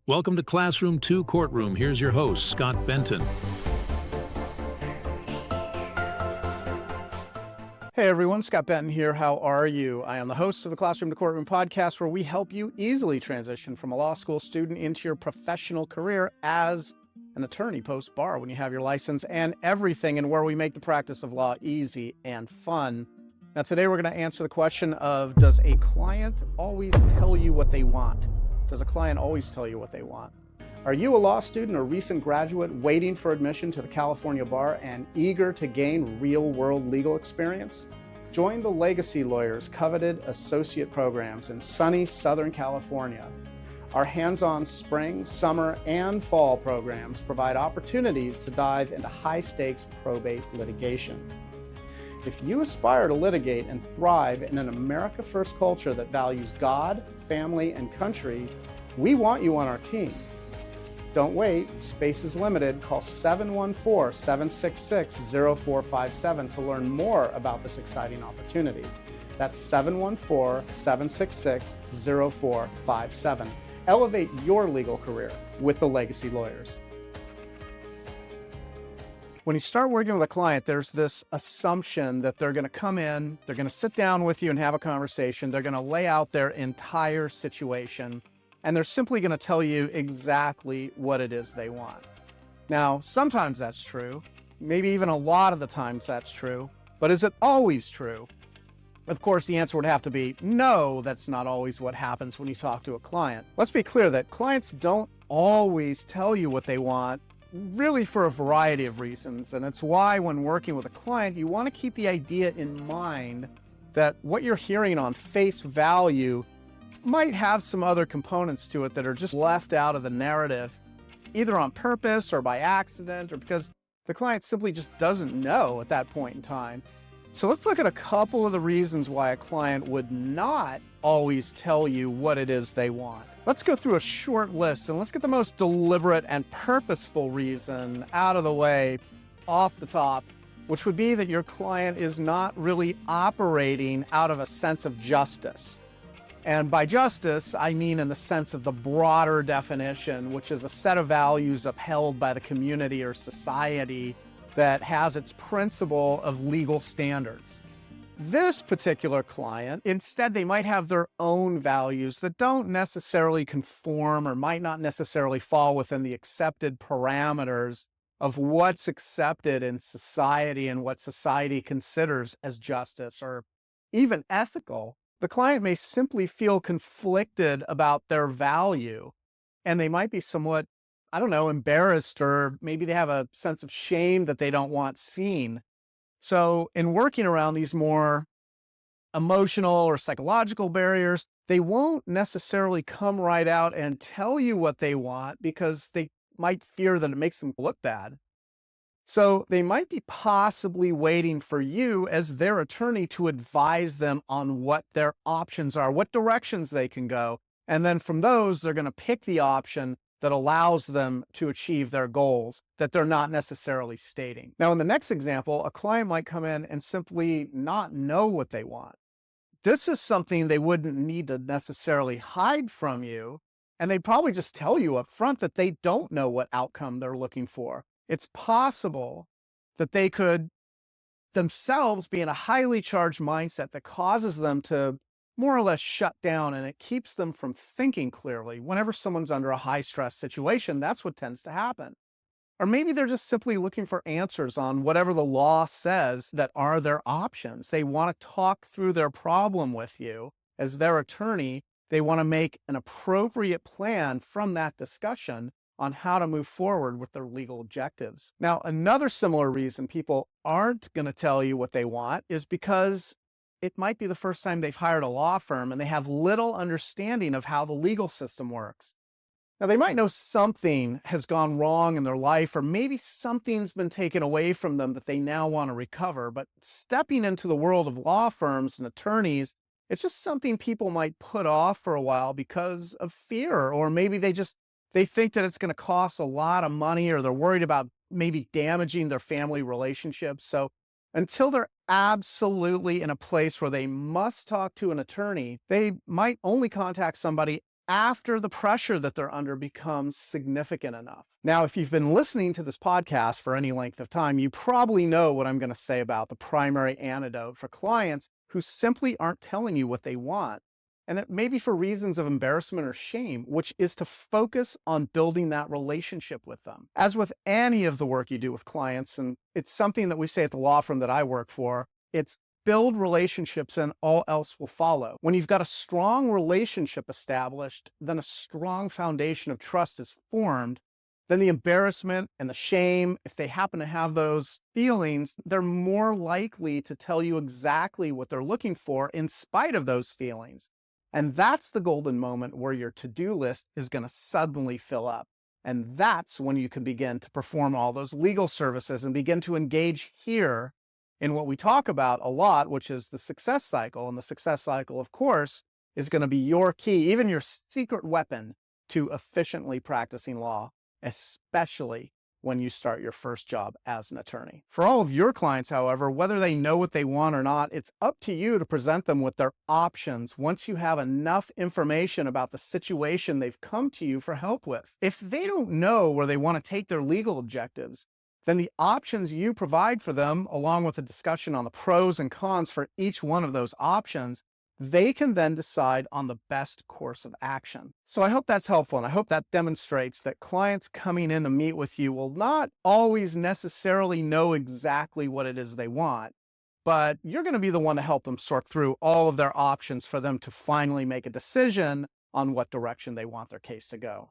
Welcome to Classroom 2 Courtroom. Here's your host, Scott Benton. Hey everyone, Scott Benton here. How are you? I am the host of the Classroom to Courtroom podcast, where we help you easily transition from a law school student into your professional career as an attorney post-bar when you have your license and everything, and where we make the practice of law easy and fun. Now today we're going to answer the question of, does a client always tell you what they want? Does a client always tell you what they want? Are you a law student or recent graduate waiting for admission to the California bar and eager to gain real-world legal experience? Join the Legacy Lawyers' coveted associate programs in sunny Southern California. Our hands-on spring, summer, and fall programs provide opportunities to dive into high-stakes probate litigation. If you aspire to litigate and thrive in an America First culture that values God, family, and country, we want you on our team. Don't wait, space is limited. Call 714-766-0457 to learn more about this exciting opportunity. That's 714-766-0457. Elevate your legal career with the Legacy Lawyers. When you start working with a client, there's this assumption that they're going to come in, they're going to sit down with you and have a conversation, they're going to lay out their entire situation, and they're simply going to tell you exactly what it is they want. Now, sometimes that's true, maybe even a lot of the times that's true, but is it always true? Of course, the answer would have to be no, that's not always what happens when you talk to a client. Let's be clear that clients don't always tell you what they want, really for a variety of reasons, and it's why when working with a client, you want to keep the idea in mind that what you're hearing on face value might have some other components to it that are just left out of the narrative, either on purpose or by accident, or because the client simply just doesn't know at that point in time. So let's look at a couple of the reasons why a client would not always tell you what it is they want. Let's go through a short list and let's get the most deliberate and purposeful reason out of the way off the top, which would be that your client is not really operating out of a sense of justice. And by justice, I mean in the sense of the broader definition, which is a set of values upheld by the community or society that has its principle of legal standards. This particular client, instead, they might have their own values that don't necessarily conform or might not necessarily fall within the accepted parameters of what's accepted in society and what society considers as justice or even ethical. The client may simply feel conflicted about their value, and they might be somewhat, embarrassed, or maybe they have a sense of shame that they don't want seen. So in working around these more emotional or psychological barriers, they won't necessarily come right out and tell you what they want because they might fear that it makes them look bad. So they might be possibly waiting for you as their attorney to advise them on what their options are, what directions they can go. And then from those, they're going to pick the option that allows them to achieve their goals that they're not necessarily stating. Now, in the next example, a client might come in and simply not know what they want. This is something they wouldn't need to necessarily hide from you, and they'd probably just tell you up front that they don't know what outcome they're looking for. It's possible that they could themselves be in a highly charged mindset that causes them to more or less shut down, and it keeps them from thinking clearly. Whenever someone's under a high stress situation, that's what tends to happen. Or maybe they're just simply looking for answers on whatever the law says that are their options. They want to talk through their problem with you as their attorney. They want to make an appropriate plan from that discussion on how to move forward with their legal objectives. Now, another similar reason people aren't going to tell you what they want is because it might be the first time they've hired a law firm and they have little understanding of how the legal system works. Now, they might know something has gone wrong in their life, or maybe something's been taken away from them that they now want to recover. But stepping into the world of law firms and attorneys, it's just something people might put off for a while because of fear, or maybe they think that it's going to cost a lot of money, or they're worried about maybe damaging their family relationships. So until they're absolutely in a place where they must talk to an attorney, they might only contact somebody after the pressure that they're under becomes significant enough. Now, if you've been listening to this podcast for any length of time, you probably know what I'm going to say about the primary antidote for clients who simply aren't telling you what they want. And it may be for reasons of embarrassment or shame, which is to focus on building that relationship with them. As with any of the work you do with clients, and it's something that we say at the law firm that I work for, it's build relationships and all else will follow. When you've got a strong relationship established, then a strong foundation of trust is formed. Then the embarrassment and the shame, if they happen to have those feelings, they're more likely to tell you exactly what they're looking for in spite of those feelings. And that's the golden moment where your to-do list is going to suddenly fill up. And that's when you can begin to perform all those legal services and begin to engage here in what we talk about a lot, which is the success cycle. And the success cycle, of course, is going to be your key, even your secret weapon to efficiently practicing law, especially when you start your first job as an attorney. For all of your clients, however, whether they know what they want or not, it's up to you to present them with their options once you have enough information about the situation they've come to you for help with. If they don't know where they want to take their legal objectives, then the options you provide for them, along with a discussion on the pros and cons for each one of those options, they can then decide on the best course of action. So I hope that's helpful, and I hope that demonstrates that clients coming in to meet with you will not always necessarily know exactly what it is they want, but you're going to be the one to help them sort through all of their options for them to finally make a decision on what direction they want their case to go.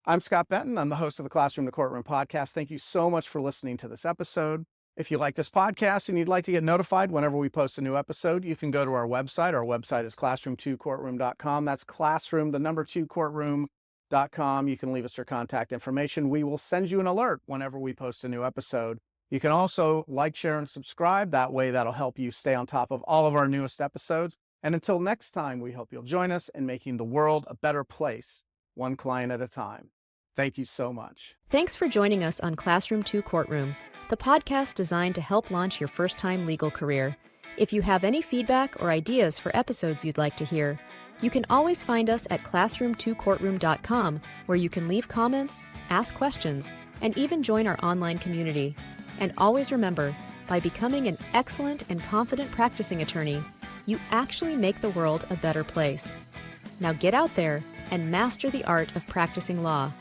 I'm Scott Benton. I'm the host of the Classroom to Courtroom podcast. Thank you so much for listening to this episode. If you like this podcast and you'd like to get notified whenever we post a new episode, you can go to our website. Our website is classroom2courtroom.com. That's classroom, the number 2 courtroom.com. You can leave us your contact information. We will send you an alert whenever we post a new episode. You can also like, share, and subscribe. That way, that'll help you stay on top of all of our newest episodes. And until next time, we hope you'll join us in making the world a better place, one client at a time. Thank you so much. Thanks for joining us on Classroom 2 Courtroom, the podcast designed to help launch your first-time legal career. If you have any feedback or ideas for episodes you'd like to hear, you can always find us at classroom2courtroom.com, where you can leave comments, ask questions, and even join our online community. And always remember, by becoming an excellent and confident practicing attorney, you actually make the world a better place. Now get out there and master the art of practicing law.